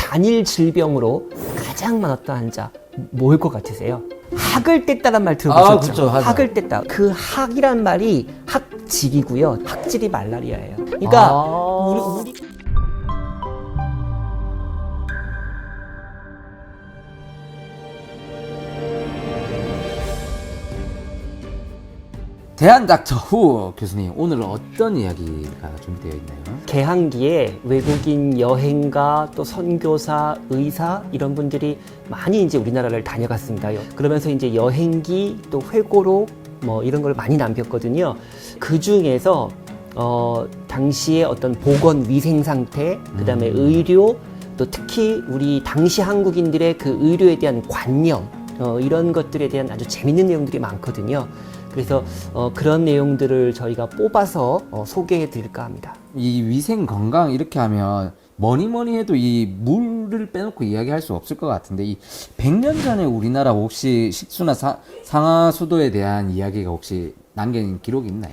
단일 질병으로 가장 많았던 환자 뭘 것 같으세요? 학을 뗐다란 말 들어보셨죠? 그렇죠. 학을 뗐다. 그 학이란 말이 학직이고요. 학질이 말라리아예요. 그러니까 우리 대한닥터후 교수님, 오늘은 어떤 이야기가 준비되어 있나요? 개항기에 외국인 여행가 또 선교사, 의사 이런 분들이 많이 이제 우리나라를 다녀갔습니다. 그러면서 이제 여행기 또 회고록 뭐 이런 걸 많이 남겼거든요. 그 중에서 당시의 어떤 보건 위생 상태, 그다음에 의료, 또 특히 우리 당시 한국인들의 그 의료에 대한 관념 이런 것들에 대한 아주 재밌는 내용들이 많거든요. 그래서 그런 내용들을 저희가 뽑아서 소개해 드릴까 합니다. 이 위생 건강 이렇게 하면 뭐니 해도 이 물을 빼놓고 이야기할 수 없을 것 같은데, 이 100년 전에 우리나라 혹시 식수나 상하수도에 대한 이야기가 혹시 남긴 기록이 있나요?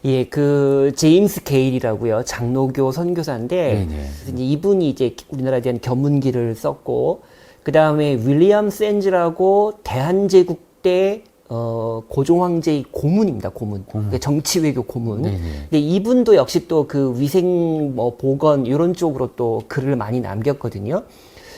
예, 그 제임스 게일이라고요. 장로교 선교사인데 네네. 이분이 이제 우리나라에 대한 견문기를 썼고, 그 다음에 윌리엄 샌즈라고 대한제국대 고종 황제의 고문입니다. 고문. 그러니까 정치 외교 고문. 네네. 근데 이분도 역시 또 그 위생 뭐 보건 이런 쪽으로 또 글을 많이 남겼거든요.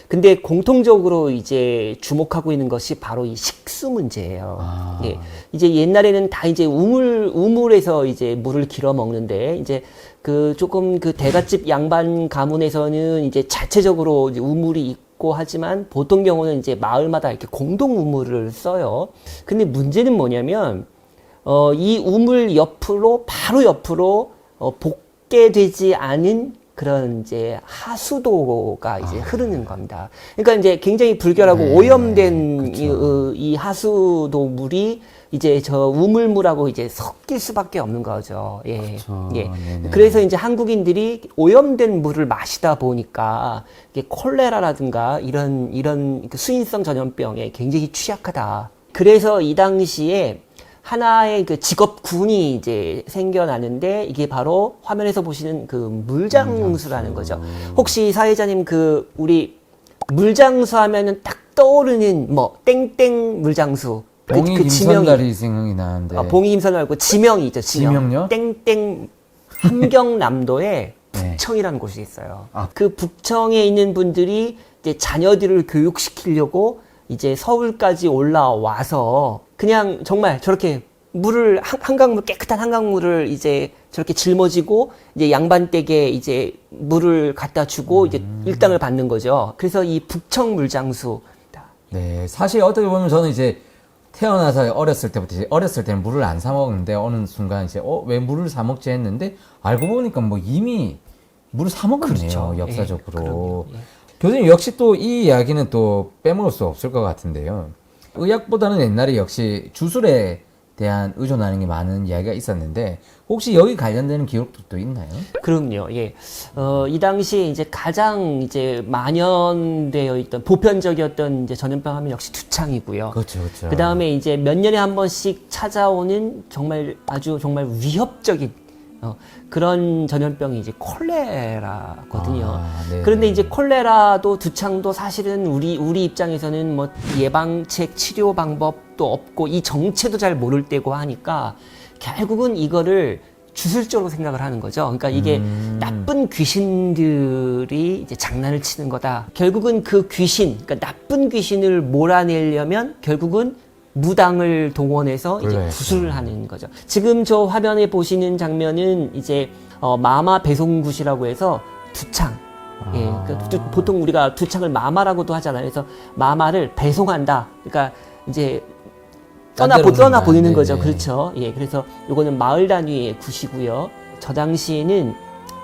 근데 공통적으로 이제 주목하고 있는 것이 바로 이 식수 문제예요. 예. 이제 옛날에는 다 이제 우물에서 이제 물을 길어 먹는데, 이제 그 조금 그 대갓집 양반 가문에서는 이제 자체적으로 이제 우물이 있고 하지만 보통 경우는 이제 마을마다 이렇게 공동 우물을 써요. 근데 문제는 뭐냐면 이 우물 옆으로 바로 옆으로 복개되지 않은 그런 이제 하수도가 이제 흐르는 겁니다. 그러니까 이제 굉장히 불결하고 오염된 이 하수도 물이 이제 저 우물물하고 이제 섞일 수밖에 없는 거죠. 예. 예. 그래서 이제 한국인들이 오염된 물을 마시다 보니까 이게 콜레라라든가 이런 수인성 전염병에 굉장히 취약하다. 그래서 이 당시에 하나의 그 직업군이 이제 생겨나는데, 이게 바로 화면에서 보시는 그 물장수라는 거죠. 혹시 사회자님 그 우리 물장수 하면은 딱 떠오르는 뭐 땡땡 물장수. 봉이 김선달이 생각이 나는데. 봉이 김선 말고 지명이 있죠. 지명요? 땡땡 함경남도에 북청이라는 곳이 있어요. 그 북청에 있는 분들이 이제 자녀들을 교육시키려고 이제 서울까지 올라와서 그냥 정말 저렇게 물을 한강물, 깨끗한 한강물을 이제 저렇게 짊어지고 이제 양반댁에 이제 물을 갖다 주고 이제 일당을 받는 거죠. 그래서 이 북청 물장수입니다. 네, 사실 어떻게 보면 저는 이제 태어나서 어렸을 때부터, 이제 어렸을 때는 물을 안 사 먹는데 어느 순간 이제 왜 물을 사 먹지 했는데, 알고 보니까 뭐 이미 물을 사 먹었네요. 그렇죠. 역사적으로. 예, 교수님, 역시 또 이 이야기는 또 빼먹을 수 없을 것 같은데요. 의학보다는 옛날에 역시 주술에 대한 의존하는 게 많은 이야기가 있었는데, 혹시 여기 관련되는 기록도 또 있나요? 그럼요. 예. 이 당시에 이제 가장 이제 만연되어 있던 보편적이었던 이제 전염병 하면 역시 두창이고요. 그렇죠, 그렇죠. 그 다음에 이제 몇 년에 한 번씩 찾아오는 정말 아주 정말 위협적인 그런 전염병이 이제 콜레라거든요. 그런데 이제 콜레라도 두창도 사실은 우리 입장에서는 뭐 예방책, 치료 방법도 없고 이 정체도 잘 모를 때고 하니까 결국은 이거를 주술적으로 생각을 하는 거죠. 그러니까 이게 나쁜 귀신들이 이제 장난을 치는 거다. 결국은 그 귀신, 그러니까 나쁜 귀신을 몰아내려면 결국은 무당을 동원해서 이제 구술을 하는 거죠. 지금 저 화면에 보시는 장면은 이제 마마 배송굿이라고 해서 두창. 예, 그러니까 보통 우리가 두창을 마마라고도 하잖아요. 그래서 마마를 배송한다. 그러니까 이제 떠나 보이는 거죠. 그렇죠. 예, 그래서 요거는 마을 단위의 굿이고요. 저 당시에는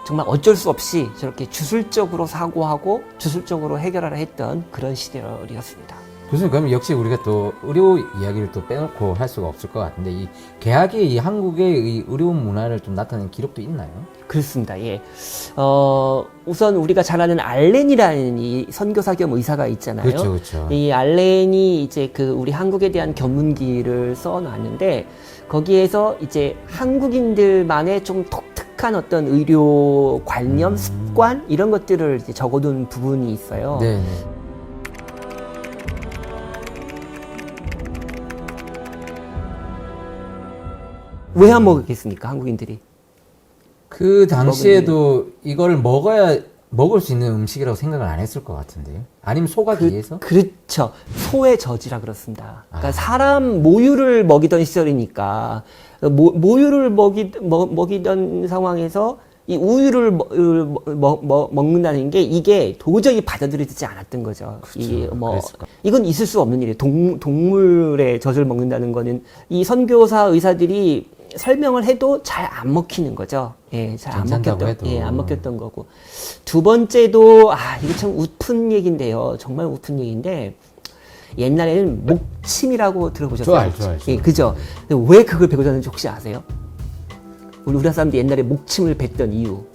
정말 어쩔 수 없이 저렇게 주술적으로 사고하고 주술적으로 해결하려 했던 그런 시절이었습니다. 교수님, 그럼 역시 우리가 또 의료 이야기를 또 빼놓고 할 수가 없을 것 같은데, 이 개학의 이 한국의 이 의료 문화를 좀 나타낸 기록도 있나요? 그렇습니다. 예. 우선 우리가 잘 아는 알렌이라는 이 선교사 겸 의사가 있잖아요. 그렇죠, 그렇죠. 이 알렌이 이제 그 우리 한국에 대한 견문기를 써놨는데, 거기에서 이제 한국인들만의 좀 독특한 착한 어떤 의료 관념, 습관 이런 것들을 이제 적어둔 부분이 있어요. 네네. 왜 안 먹겠습니까, 한국인들이? 그 당시에도 이걸 먹을 수 있는 음식이라고 생각을 안 했을 것 같은데요. 아니면 소가기 위해서? 그렇죠. 소의 저지라 그렇습니다. 그러니까 사람 모유를 먹이던 시절이니까 모유를 먹이던 상황에서 이 우유를 먹는다는 게 이게 도저히 받아들여지지 않았던 거죠. 이게 이건 있을 수 없는 일이에요. 동물의 젖을 먹는다는 거는 이 선교사 의사들이 설명을 해도 잘 안 먹히는 거죠. 예, 잘 안 먹혔던, 예, 안 먹혔던 거고. 두 번째도, 이게 참 웃픈 얘기인데요. 정말 웃픈 얘기인데, 옛날에는 목침이라고 들어보셨어요? 알죠. 예, 그죠? 근데 왜 그걸 배고 자는지 혹시 아세요? 우리나라 사람들이 옛날에 목침을 뱉던 이유.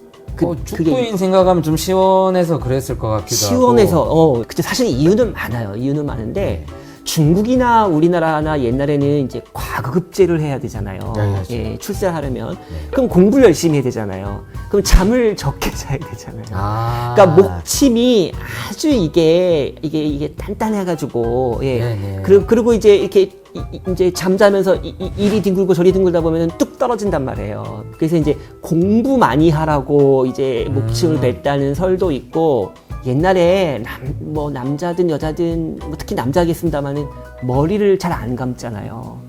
축구인 생각하면 좀 시원해서 그랬을 것 같기도 시원해서, 하고. 그때 사실 이유는 많아요. 이유는 많은데, 중국이나 우리나라나 옛날에는 이제 과급제를 해야 되잖아요. 예, 출세를 하려면. 그럼 공부를 열심히 해야 되잖아요. 그럼 잠을 적게 자야 되잖아요. 그러니까 목침이 아주 이게 단단해가지고, 예. 그리고 이제 이렇게 이제 잠자면서 이리 뒹굴고 저리 뒹굴다 보면 뚝 떨어진단 말이에요. 그래서 이제 공부 많이 하라고 이제 목침을 뱉다는 설도 있고, 옛날에 남자든 여자든 특히 남자겠습니다만은 머리를 잘 안 감잖아요.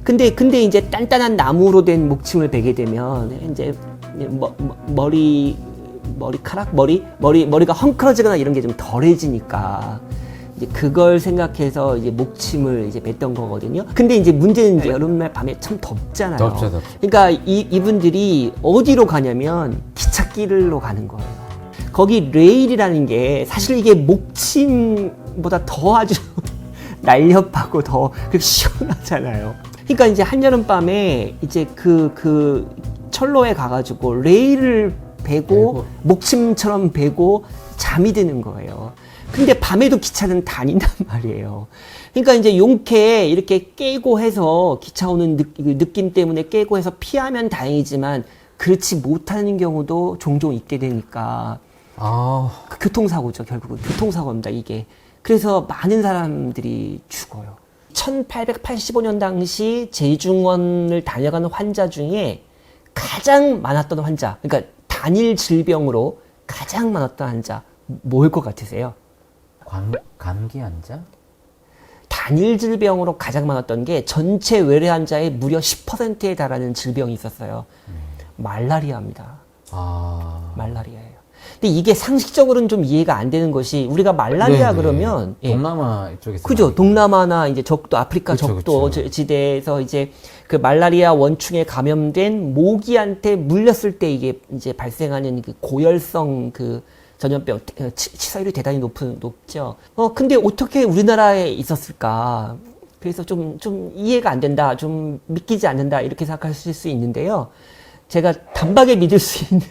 근데 이제 단단한 나무로 된 목침을 베게 되면 이제 머리가 헝클어지거나 이런 게 좀 덜해지니까 이제 그걸 생각해서 이제 목침을 이제 뱉던 거거든요. 근데 이제 문제는 이제 여름날 밤에 참 덥잖아요. 덥죠. 그러니까 이분들이 어디로 가냐면 기찻길로 가는 거예요. 거기 레일이라는 게 사실 이게 목침보다 더 아주 날렵하고 더 시원하잖아요. 그러니까 이제 한여름밤에 이제 그 철로에 가가지고 레일을 베고 목침처럼 베고 잠이 드는 거예요. 근데 밤에도 기차는 다닌단 말이에요. 그러니까 이제 용케 이렇게 깨고 해서 기차 오는 느낌 때문에 깨고 해서 피하면 다행이지만 그렇지 못하는 경우도 종종 있게 되니까 교통사고죠. 결국은 교통사고입니다, 이게. 그래서 많은 사람들이 죽어요. 1885년 당시 제중원을 다녀가는 환자 중에 가장 많았던 환자, 그러니까 단일 질병으로 가장 많았던 환자, 뭘 것 같으세요? 감기 환자? 단일 질병으로 가장 많았던 게 전체 외래 환자의 무려 10%에 달하는 질병이 있었어요. 말라리아입니다. 말라리아예요. 근데 이게 상식적으로는 좀 이해가 안 되는 것이 우리가 말라리아 그러면 동남아 쪽에서 그죠? 동남아나 이제 적도 아프리카 적도 지대에서 이제 그 말라리아 원충에 감염된 모기한테 물렸을 때 이게 이제 발생하는 그 고열성 그 전염병 치사율이 대단히 높죠. 근데 어떻게 우리나라에 있었을까? 그래서 좀 이해가 안 된다, 좀 믿기지 않는다 이렇게 생각하실 수 있는데요. 제가 단박에 믿을 수 있는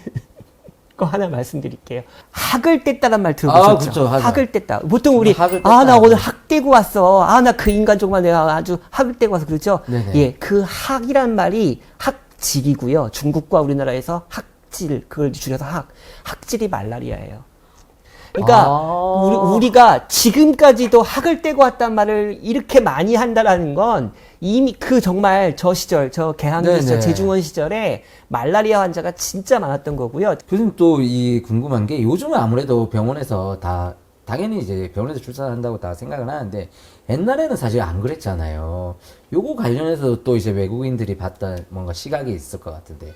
거 하나 말씀드릴게요. 학을 뗐다란 말 들어보셨죠? 그렇죠. 학을 뗐다. 보통 우리 나 오늘 학 떼고 왔어. 나 그 인간 정말 내가 아주 학을 떼고 와서 그러죠. 네네. 예, 그 학이란 말이 학질이고요. 중국과 우리나라에서 학질 그걸 줄여서 학질이 말라리아예요. 그러니까 우리가 지금까지도 학을 떼고 왔단 말을 이렇게 많이 한다라는 건 이미 그 정말 저 시절, 저 개항기 시절, 제중원 시절에 말라리아 환자가 진짜 많았던 거고요. 교수님 또 궁금한 게 요즘은 아무래도 병원에서 당연히 이제 병원에서 출산한다고 다 생각을 하는데 옛날에는 사실 안 그랬잖아요. 요거 관련해서 또 이제 외국인들이 봤던 뭔가 시각이 있을 것 같은데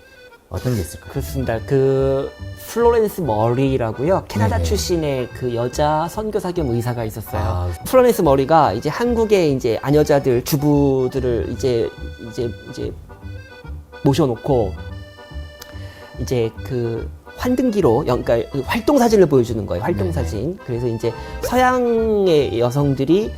어떤 게 있을까요? 그렇습니다. 그 플로렌스 머리라고요. 캐나다 출신의 그 여자 선교사 겸 의사가 있었어요. 플로렌스 머리가 이제 한국의 이제 아녀자들, 주부들을 이제 모셔놓고 이제 그 환등기로 그러니까 활동 사진을 보여주는 거예요. 활동 사진. 그래서 이제 서양의 여성들이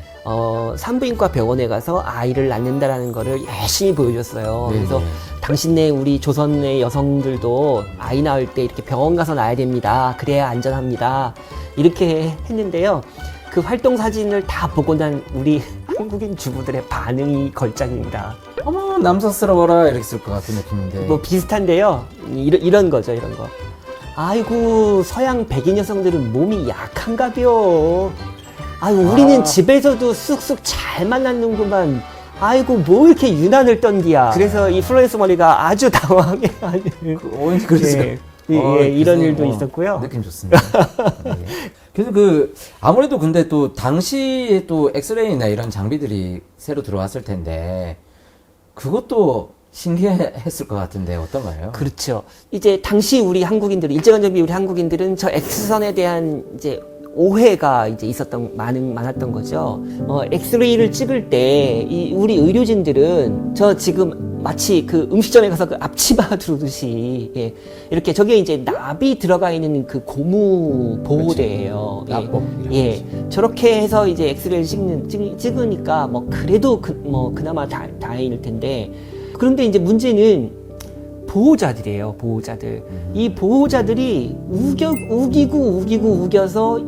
산부인과 병원에 가서 아이를 낳는다라는 거를 열심히 보여줬어요. 그래서 당신네 우리 조선의 여성들도 아이 낳을 때 이렇게 병원 가서 낳아야 됩니다. 그래야 안전합니다. 이렇게 했는데요. 그 활동 사진을 다 보고 난 우리 한국인 주부들의 반응이 걸작입니다. 어머 남사스러워라 이렇게 쓸 것 같은 느낌인데. 뭐 비슷한데요. 이런 거죠, 이런 거. 아이고, 서양 백인 여성들은 몸이 약한가벼. 아이고, 우리는 집에서도 쑥쑥 잘 만났는구만. 아이고, 뭐 이렇게 유난을 떤디야. 그래서 이 플로렌스 머리가 아주 당황해하는. 그래서 이런 일도 있었고요. 느낌 좋습니다. 네. 그래서 아무래도 근데 또 당시에 또 엑스레이나 이런 장비들이 새로 들어왔을 텐데 그것도 신기했을 것 같은데 어떤가요? 그렇죠. 이제 당시 우리 한국인들, 일제강점기 우리 한국인들은 저 X선에 대한 이제 오해가 이제 많았던 거죠. 엑스레이를 찍을 때, 우리 의료진들은 저 지금 마치 그 음식점에 가서 그 앞치마 두르듯이, 예, 이렇게 저게 이제 납이 들어가 있는 그 고무 보호대예요. 납법. 예, 저렇게 해서 이제 엑스레이를 찍으니까 뭐 그래도 그나마 다행일 텐데, 그런데 이제 문제는 보호자들이에요, 보호자들. 이 보호자들이 우기고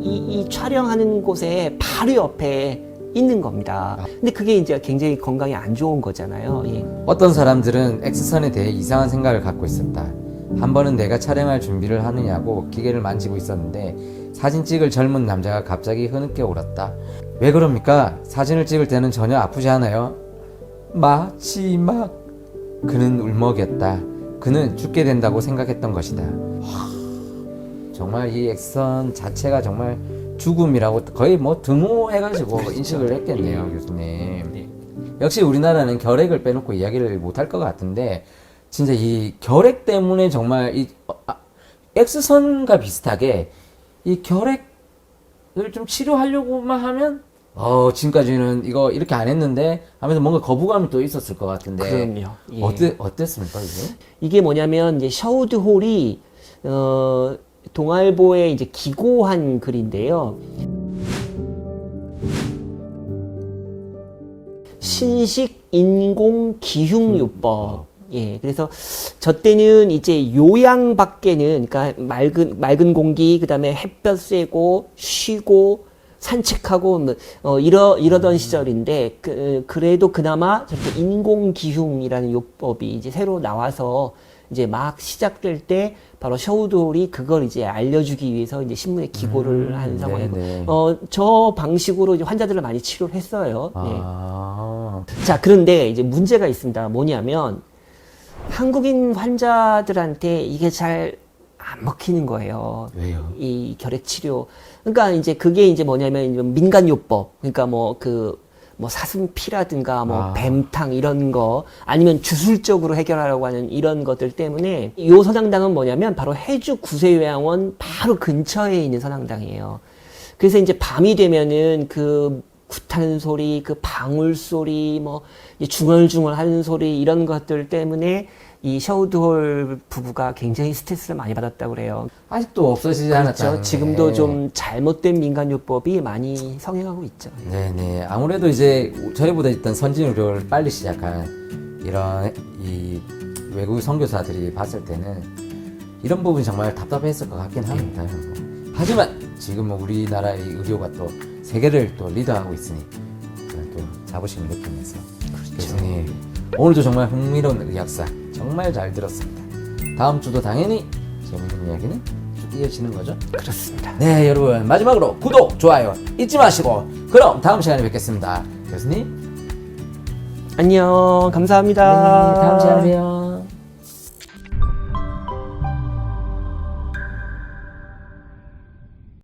이 촬영하는 곳에 바로 옆에 있는 겁니다. 근데 그게 이제 굉장히 건강에 안 좋은 거잖아요. 예. 어떤 사람들은 X선에 대해 이상한 생각을 갖고 있었다. 한 번은 내가 촬영할 준비를 하느냐고 기계를 만지고 있었는데 사진 찍을 젊은 남자가 갑자기 흐느껴 울었다. 왜 그럽니까? 사진을 찍을 때는 전혀 아프지 않아요? 마지막. 그는 울먹였다. 그는 죽게 된다고 생각했던 것이다. 정말 이 X선 자체가 정말 죽음이라고 거의 뭐 등호해가지고 그렇죠. 인식을 했겠네요, 교수님. 역시 우리나라는 결핵을 빼놓고 이야기를 못할 것 같은데 진짜 이 결핵 때문에 정말 X선과 비슷하게 이 결핵을 좀 치료하려고만 하면 지금까지는 이거 이렇게 안 했는데 하면서 뭔가 거부감이 또 있었을 것 같은데. 그럼요. 예. 어땠습니까, 이게? 이게 뭐냐면 이제 샤우드 홀이 동아일보에 이제 기고한 글인데요. 신식 인공 기흉요법. 예, 그래서 저 때는 이제 요양 밖에는, 그러니까 맑은 공기, 그 다음에 햇볕 쐬고 쉬고 산책하고 이러던 시절인데 그래도 그나마 저렇게 인공 기흉이라는 요법이 이제 새로 나와서 이제 막 시작될 때 바로 샤우드홀이 그걸 이제 알려주기 위해서 이제 신문에 기고를 한 상황이고, 네네. 저 방식으로 이제 환자들을 많이 치료를 했어요. 네. 자, 그런데 이제 문제가 있습니다. 뭐냐면 한국인 환자들한테 이게 잘 안 먹히는 거예요. 왜요? 이 결핵 치료. 그러니까 이제 그게 이제 뭐냐면 민간요법. 그러니까 뭐 사슴피라든가 뱀탕 이런 거, 아니면 주술적으로 해결하려고 하는 이런 것들 때문에 요 선앙당은 뭐냐면 바로 해주 구세요양원 바로 근처에 있는 선앙당이에요. 그래서 이제 밤이 되면은 그 굿하는 소리, 그 방울 소리, 중얼중얼 하는 소리, 이런 것들 때문에 이 샤우드홀 부부가 굉장히 스트레스를 많이 받았다고 그래요. 아직도 없어지지 그렇죠. 않았죠. 지금도 좀 잘못된 민간요법이 많이 성행하고 있죠. 네네. 아무래도 이제 저희보다 일단 선진 의료를 빨리 시작한 이런 이 외국 선교사들이 봤을 때는 이런 부분이 정말 답답했을 것 같긴 합니다. 하지만 지금 우리나라의 의료가 또 세계를 또 리드하고 있으니 그런 또 자부심을 느끼면서. 교수님, 오늘도 정말 흥미로운 의학사 정말 잘 들었습니다. 다음 주도 당연히 재밌는 이야기는 쭉 이어지는 거죠? 그렇습니다. 네, 여러분 마지막으로 구독, 좋아요 잊지 마시고 그럼 다음 시간에 뵙겠습니다. 교수님. 안녕. 감사합니다. 네, 다음 시간에 봬요.